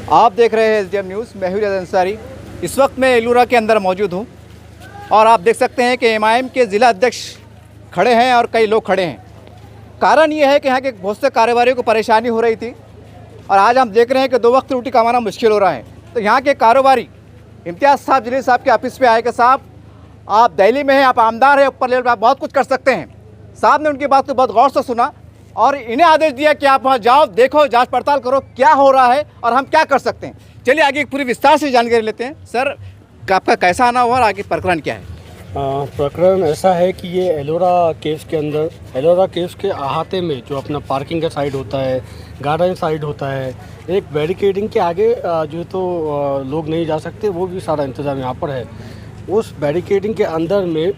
आप देख रहे हैं एसडीएम न्यूज़। मैं हूं रियाज अंसारी। इस वक्त मैं एलूरा के अंदर मौजूद हूं और आप देख सकते हैं कि एमआईएम के ज़िला अध्यक्ष खड़े हैं और कई लोग खड़े हैं। कारण ये है कि यहाँ के बहुत से कारोबारियों को परेशानी हो रही थी और आज हम देख रहे हैं कि 2 वक्त रोटी कमाना मुश्किल हो रहा है। तो यहाँ के कारोबारी इम्तियाज़ साहब जलील साहब के ऑफिस पे आए कि साहब आप दिल्ली में हैं, आप आमदार हैं, ऊपर लेवल पर आप बहुत कुछ कर सकते हैं। साहब ने उनकी बात को बहुत गौर से सुना और इन्हें आदेश दिया कि आप वहाँ जाओ, देखो, जांच पड़ताल करो क्या हो रहा है और हम क्या कर सकते हैं। चलिए आगे पूरी विस्तार से जानकारी लेते हैं। सर, आपका कैसा आना हुआ और आगे प्रकरण क्या है? प्रकरण ऐसा है कि ये एलोरा केव्स के अंदर, एलोरा केव्स के अहाते में जो अपना पार्किंग का साइड होता है, गार्डन साइड होता है, एक बैरिकेडिंग के आगे जो तो लोग नहीं जा सकते, वो भी सारा इंतज़ाम यहाँ पर है। उस बैरिकेडिंग के अंदर में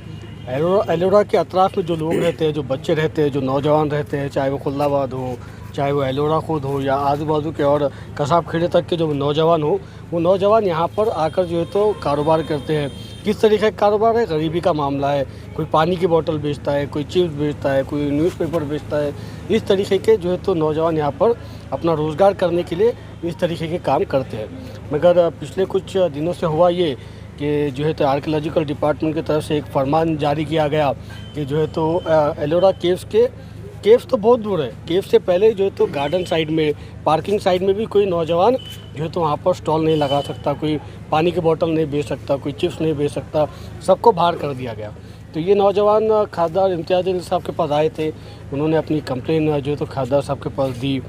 एलोरा के अतराफ़ में जो लोग रहते हैं, जो बच्चे रहते हैं, जो नौजवान रहते हैं, चाहे वो खुल्लाबाद हो, चाहे वो एलोरा खुद हो या आजू बाजू के और कसाब खेड़े तक के जो नौजवान हो, वो नौजवान यहाँ पर आकर जो है तो कारोबार करते हैं। किस तरीके का कारोबार है? गरीबी का मामला है। कोई पानी की बोतल बेचता है, कोई चिप्स बेचता है, कोई न्यूज़पेपर बेचता है। इस तरीके के जो है तो नौजवान यहाँ पर अपना रोज़गार करने के लिए इस तरीके के काम करते हैं। मगर पिछले कुछ दिनों से हुआ ये कि जो है तो आर्कियोलॉजिकल डिपार्टमेंट की तरफ से एक फरमान जारी किया गया कि जो है तो एलोरा केव्स तो बहुत दूर है। केव्स से पहले जो है तो गार्डन साइड में, पार्किंग साइड में भी कोई नौजवान जो है तो वहाँ पर स्टॉल नहीं लगा सकता, कोई पानी की बोतल नहीं बेच सकता, कोई चिप्स नहीं बेच सकता, सबको बाहर कर दिया गया। तो ये नौजवान खासदार इम्तियाज़ जलील साहब के पास आए थे। उन्होंने अपनी कंप्लेन जो है तो खासदार साहब के पास दी।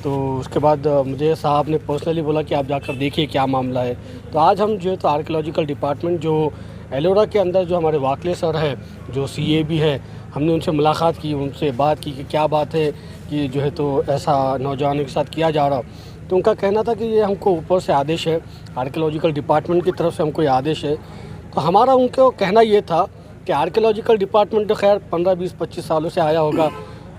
तो उसके बाद मुझे साहब ने पर्सनली बोला कि आप जाकर देखिए क्या मामला है। तो आज हम जो है तो आर्कियोलॉजिकल डिपार्टमेंट जो एलोरा के अंदर जो हमारे वाकले सर है, जो सीए भी है, हमने उनसे मुलाकात की, उनसे बात की कि क्या बात है कि जो है तो ऐसा नौजवानों के साथ किया जा रहा। तो उनका कहना था कि ये हमको ऊपर से आदेश है, आर्कियोलॉजिकल डिपार्टमेंट की तरफ से हमको ये आदेश है। तो हमारा उनको कहना ये था कि आर्कियोलॉजिकल डिपार्टमेंट तो खैर 15, 20, 25 सालों से आया होगा,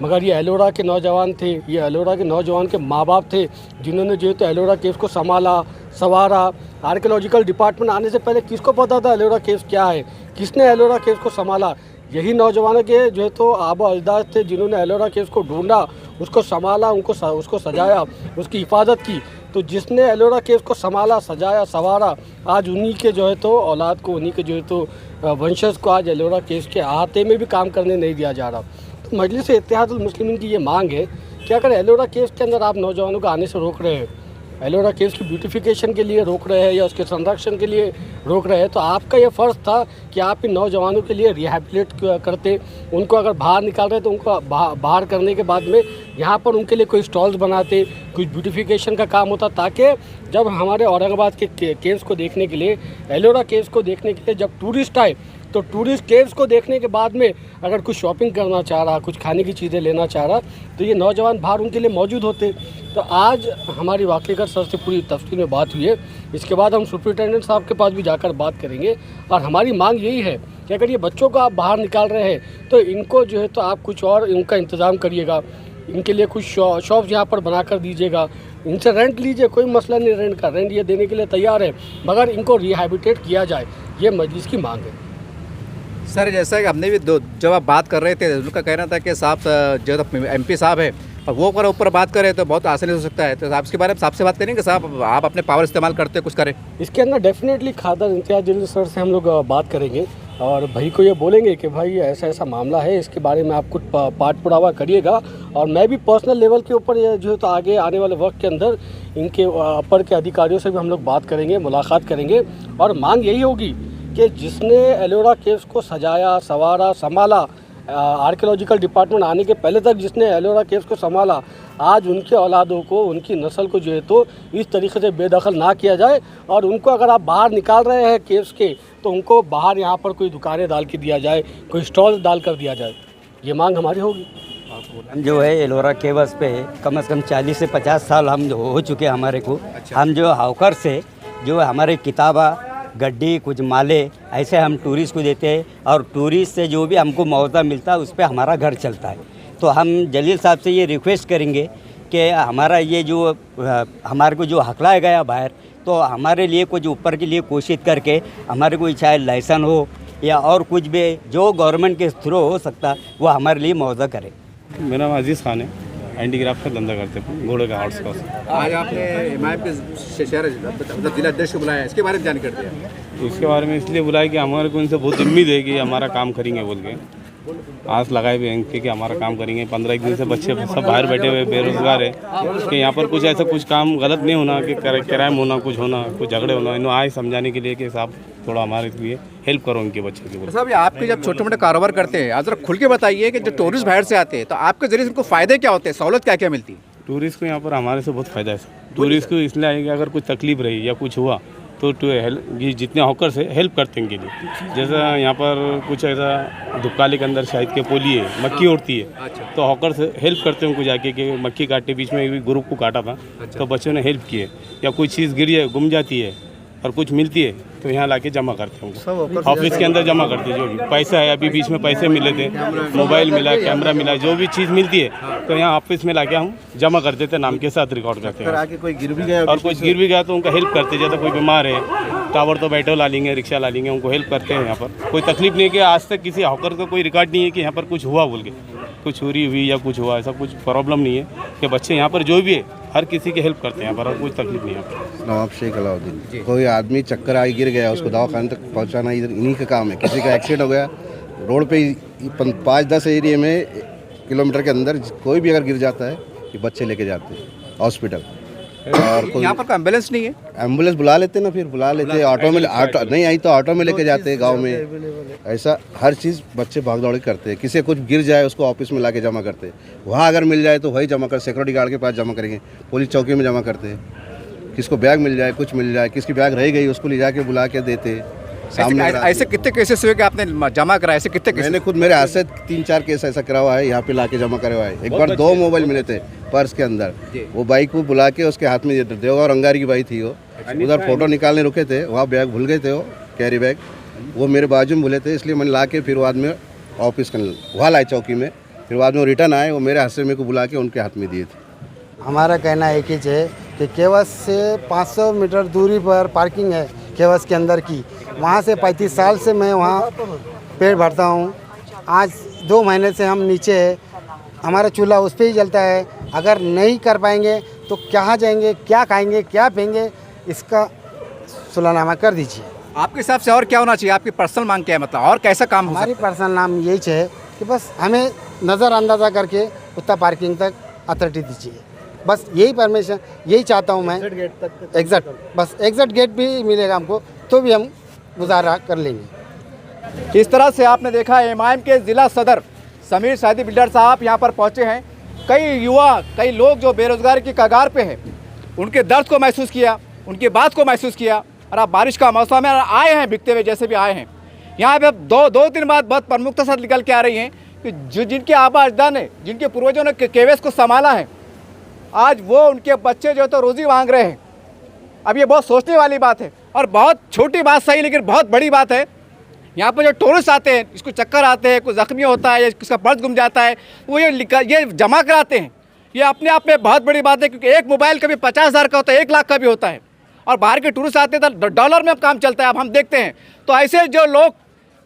मगर ये एलोरा के नौजवान थे, ये एलोरा के नौजवान के माँ बाप थे जिन्होंने जो है तो एलोरा केव्स को संभाला, संवारा। आर्कियोलॉजिकल डिपार्टमेंट आने से पहले किसको पता था एलोरा केव्स क्या है? किसने एलोरा केव्स को संभाला? यही नौजवानों के जो है तो आबा अजदाद थे जिन्होंने एलोरा केव्स को ढूंढा, उसको संभाला, उसको सजाया, उसकी हिफाजत की। तो जिसने एलोरा केव्स को संभाला, सजाया, संवारा, आज उन्हीं के जो है तो औलाद को, उन्हीं के जो है तो वंशज को आज एलोरा केव्स के अहाते में भी काम करने नहीं दिया जा रहा। तो मजलिस इत्तेहादुल मुस्लिमीन की ये मांग है कि अगर एलोरा केव्स के अंदर आप नौजवानों को आने से रोक रहे हैं, एलोरा केव्स की ब्यूटिफिकेशन के लिए रोक रहे हैं या उसके संरक्षण के लिए रोक रहे हैं, तो आपका ये फ़र्ज़ था कि आप इन नौजवानों के लिए रिहैबिलिटेट करते। उनको अगर बाहर निकाल रहे तो उनको बाहर करने के बाद में यहाँ पर उनके लिए कोई स्टॉल्स बनाते, कुछ ब्यूटिफिकेशन का काम होता, ताकि जब हमारे औरंगाबाद के केव्स को देखने के लिए, एलोरा केव्स को देखने के लिए जब टूरिस्ट आए, तो टूरिस्ट केव्स को देखने के बाद में अगर कुछ शॉपिंग करना चाह रहा, कुछ खाने की चीज़ें लेना चाह रहा, तो ये नौजवान बाहर उनके लिए मौजूद होते। तो आज हमारी वाक़ईकर सर से पूरी तफसील में बात हुई है। इसके बाद हम सुपरिटेंडेंट साहब के पास भी जाकर बात करेंगे और हमारी मांग यही है कि अगर ये बच्चों को आप बाहर निकाल रहे हैं तो इनको जो है तो आप कुछ और इनका इंतज़ाम करिएगा, इनके लिए कुछ शॉप्स यहाँ पर बना कर दीजिएगा, इनसे रेंट लीजिए, कोई मसला नहीं, रेंट का रेंट ये देने के लिए तैयार है, मगर इनको रिहैबिलिटेट किया जाए, ये मजलिस की मांग है। सर, जैसा कि हमने भी जब आप बात कर रहे थे, उनका कहना था कि साहब जो तो एमपी साहब है और वो अगर ऊपर बात करें तो बहुत आसानी हो सकता है। तो साहब इसके बारे में साहब से बात करेंगे कि साहब आप अपने पावर इस्तेमाल करते कुछ करें। इसके अंदर डेफिनेटली खासदार इम्तियाज़ जलील सर से हम लोग बात करेंगे और भाई को ये बोलेंगे कि भाई ऐसा ऐसा मामला है, इसके बारे में आप कुछ पाठ पुरावा करिएगा। और मैं भी पर्सनल लेवल के ऊपर जो है तो आगे आने वाले वक्त के अंदर इनके अपर के अधिकारियों से भी हम लोग बात करेंगे, मुलाकात करेंगे और मांग यही होगी कि जिसने एलोरा केव्स को सजाया, संवारा, संभाला, आर्कियोलॉजिकल डिपार्टमेंट आने के पहले तक जिसने एलोरा केव्स को संभाला, आज उनके औलादों को, उनकी नस्ल को जो है तो इस तरीके से बेदखल ना किया जाए। और उनको अगर आप बाहर निकाल रहे हैं केव्स के, तो उनको बाहर यहाँ पर कोई दुकानें डाल के दिया जाए, कोई स्टॉल डाल कर दिया जाए। ये मांग हमारी होगी। हम जो है एलोरा केव्स पे कम से कम 40 से 50 साल हम हो चुके हैं हमारे को। हम जो हाउकर से जो हमारे किताबा, गड्डी, कुछ माले ऐसे हम टूरिस्ट को देते हैं और टूरिस्ट से जो भी हमको मुआवजा मिलता है उस पर हमारा घर चलता है। तो हम जलील साहब से ये रिक्वेस्ट करेंगे कि हमारा ये जो हमारे को जो हकलाया गया बाहर, तो हमारे लिए कुछ ऊपर के लिए कोशिश करके हमारे को चाहे लाइसेंस हो या और कुछ भी जो गवर्नमेंट के थ्रू हो सकता वो हमारे लिए मुआवजा करे। मेरा नाम अजीज़ खान है। हैंडीक्राफ्ट का धंधा करते हैं, घोड़े का हॉर्स का। आज आपने एमआईएम के शहर मतलब जिला अध्यक्ष को बुलाया, इसके बारे में जानकारी दिया। इसके बारे में इसलिए बुलाया कि हमारे को इनसे बहुत उम्मीद है कि हमारा काम करेंगे बोल के, आस लगाए हुए हैं कि हमारा काम करेंगे। 15 दिन से बच्चे सब बाहर बैठे हुए बेरोजगार है कि यहाँ पर कुछ ऐसा कुछ काम गलत नहीं होना कि क्राइम होना, कुछ होना, कुछ झगड़े होना। इन्होंने आए समझाने के लिए कि साहब थोड़ा हमारे लिए हेल्प करो उनके बच्चे की। साहब ये आपके जब छोटे मोटे कारोबार करते हैं, आज जरा खुल के बताइए कि जो टूरिस्ट बाहर से आते हैं तो आपके जरिए से उनको फ़ायदे क्या होते हैं, सहूलत क्या क्या मिलती है? टूरिस्ट को यहाँ पर हमारे से बहुत फ़ायदा है। टूरिस्ट को इसलिए आएगी अगर कुछ तकलीफ रही या कुछ हुआ तो ये जितने हॉकर से हेल्प करते हैं इनके लिए। जैसा यहाँ पर कुछ ऐसा दुबकाली के अंदर शायद के पोली है, मक्खी उड़ती है, तो हॉकर से हेल्प करते हैं उनको जाके कि मक्खी काटे, बीच में भी ग्रुप को काटा था तो बच्चों ने हेल्प की है। या कोई चीज़ गिरी है, गुम जाती है और कुछ मिलती है तो यहाँ लाके जमा करते हैं उनको, ऑफिस के अंदर जमा करते हैं। जो भी पैसा है, अभी बीच में पैसे मिले थे, मोबाइल मिला, कैमरा मिला, जो भी चीज़ मिलती है तो यहाँ ऑफिस में लाके हम जमा कर देते हैं, नाम के साथ रिकॉर्ड करते हैं। कोई गिर भी गया और कुछ गिर भी गया तो उनका हेल्प करते हैं। जैसे कोई बीमार है, टावर तो बैठो ला लेंगे, रिक्शा ला लेंगे, उनको हेल्प करते हैं। यहाँ पर कोई तकलीफ नहीं है कि आज तक किसी हॉकर का कोई रिकॉर्ड नहीं है कि यहाँ पर कुछ हुआ बोल के, कुछ चोरी हुई या कुछ हुआ, ऐसा कुछ प्रॉब्लम नहीं है। कि बच्चे यहाँ पर जो भी है हर किसी की हेल्प करते हैं यहाँ पर, और कुछ तकलीफ नहीं है। नवाब शेख अलाउद्दीन, कोई आदमी चक्कर आई गिर गया, उसको दवाखाने तक पहुंचाना इधर इन्हीं का काम है। किसी का एक्सीडेंट हो गया रोड पे 5-10 एरिया में किलोमीटर के अंदर कोई भी अगर गिर जाता है ये बच्चे लेके जाते हैं हॉस्पिटल। और कोई यहाँ पर कोई एम्बुलेंस नहीं है? एम्बुलेंस बुला लेते ना, फिर बुला लेते हैं, ऑटो में, ऑटो नहीं आई तो ऑटो में लेके जाते हैं गांव में। ऐसा हर चीज़ बच्चे भाग दौड़ करते हैं। किसी कुछ गिर जाए उसको ऑफिस में लाके जमा करते हैं, वहाँ अगर मिल जाए तो वही जमा कर, सिक्योरिटी गार्ड के पास जमा करेंगे, पुलिस चौकी में जमा करते हैं। किसको बैग मिल जाए, कुछ मिल जाए, किसकी बैग रह गई उसको ले जाके बुला के देते हैं सामने। ऐसे कितने केसेस हुए कि आपने जमा करा? ऐसे कितने केसेस? मैंने खुद मेरे हाथ से 3-4 केस ऐसा करा हुआ है, यहाँ पे लाके जमा करवाया है। एक बार 2 मोबाइल मिले थे पर्स के अंदर, वो बाइक को बुला के उसके हाथ में देते। देवगा और अंगारी की बाइक थी वो, उधर फोटो निकालने रुके थे, वहाँ बैग भूल गए थे, वो कैरी बैग वो मेरे बाजू में भूले थे, इसलिए मैंने ला के फिर बाद में ऑफिस के वहाँ लाए चौकी में। फिर बाद में रिटर्न आए, वो मेरे हाथ से मेरे को बुला के उनके हाथ में दिए थे। हमारा कहना एक ही है कि केवस से 500 मीटर दूरी पर पार्किंग है केवस के अंदर की। वहाँ से 35 साल से मैं वहाँ पेट भरता हूँ। आज 2 महीने से हम नीचे है, हमारा चूल्हा उस पर ही जलता है। अगर नहीं कर पाएंगे तो कहाँ जाएंगे, क्या खाएंगे, क्या पिएंगे, इसका सुलहनामा कर दीजिए। आपके हिसाब से और क्या होना चाहिए? आपकी पर्सनल मांग क्या है, मतलब और कैसा काम हो हमारी पर्सनल नाम यही है कि बस हमें नज़र अंदाज़ा करके उत्तर पार्किंग तक अथॉरिटी दीजिए। बस यही परमिशन, यही चाहता हूँ मैं। एग्जैक्ट, बस एग्जैक्ट गेट भी मिलेगा हमको तो भी हम गुजारा कर लेंगे। इस तरह से आपने देखा एमआईएम के ज़िला सदर समीर सादी बिल्डर साहब यहाँ पर पहुँचे हैं। कई युवा, कई लोग जो बेरोजगारी की कगार पे हैं, उनके दर्द को महसूस किया, उनकी बात को महसूस किया। और अब बारिश का मौसम है, आए हैं बिकते हुए जैसे भी आए हैं। यहाँ पे दो तीन बात बहुत प्रमुखता से निकल के आ रही हैं कि जो जिनके आबा अजदाद ने, जिनके पूर्वजों ने केवस को संभाला है, आज वो उनके बच्चे जो तो रोज़ी मांग रहे हैं। अब ये बहुत सोचने वाली बात है और बहुत छोटी बात सही, लेकिन बहुत बड़ी बात है। यहाँ पर जो टूरिस्ट आते हैं, इसको चक्कर आते हैं, कोई ज़ख्मी होता है या किसका पर्स गुम जाता है, वो ये जमा कराते हैं। ये अपने आप में बहुत बड़ी बात है, क्योंकि एक मोबाइल कभी 50,000 का होता है, 1 लाख का भी होता है। और बाहर के टूरिस्ट आते हैं तो डॉलर में काम चलता है। अब हम देखते हैं तो ऐसे जो लोग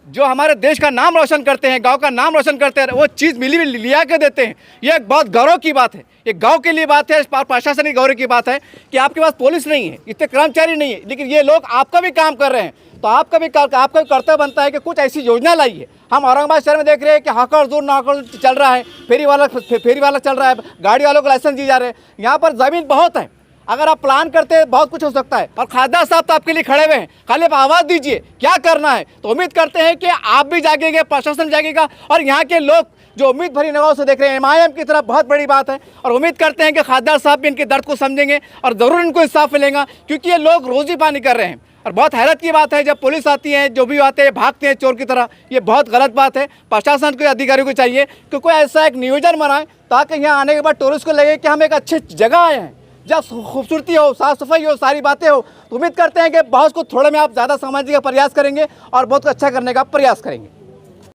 जो हमारे देश का नाम रोशन करते हैं, गांव का नाम रोशन करते हैं, वो चीज़ लिया के देते हैं। ये एक बहुत गौरव की बात है, ये गांव के लिए बात है, प्रशासनिक गौरव की बात है कि आपके पास पुलिस नहीं है, इतने कर्मचारी नहीं है, लेकिन ये लोग आपका भी काम कर रहे हैं। तो आपका भी कर्तव्य बनता है कि कुछ ऐसी योजना लाइए। हम औरंगाबाद शहर में देख रहे हैं कि हॉकर जोर नाकर चल रहा है, फेरी वाला चल रहा है, गाड़ी वालों को लाइसेंस दिए जा रहे हैं। यहाँ पर ज़मीन बहुत है, अगर आप प्लान करते हैं बहुत कुछ हो सकता है। और खासदार साहब तो आपके लिए खड़े हुए हैं, खाली आप आवाज़ दीजिए क्या करना है। तो उम्मीद करते हैं कि आप भी जागेंगे, प्रशासन जागेगा और यहाँ के लोग जो उम्मीद भरी निगाहों से देख रहे हैं एमआईएम की तरफ, बहुत बड़ी बात है। और उम्मीद करते हैं कि खासदार साहब भी इनके दर्द को समझेंगे और ज़रूर इनको इंसाफ मिलेगा, क्योंकि ये लोग रोज़ी पानी कर रहे हैं। और बहुत हैरत की बात है, जब पुलिस आती है, जो भी आते हैं भागते हैं चोर की तरह। ये बहुत गलत बात है। प्रशासन को, अधिकारियों को चाहिए कि कोई ऐसा एक नियोजन बनाए ताकि यहाँ आने के बाद टूरिस्ट को लगे कि हम एक अच्छी जगह आए हैं, जब खूबसूरती हो, साफ़ सफाई हो, सारी बातें हो। तो उम्मीद करते हैं कि बहुत को थोड़े में आप ज़्यादा समझने का प्रयास करेंगे और बहुत अच्छा करने का प्रयास करेंगे।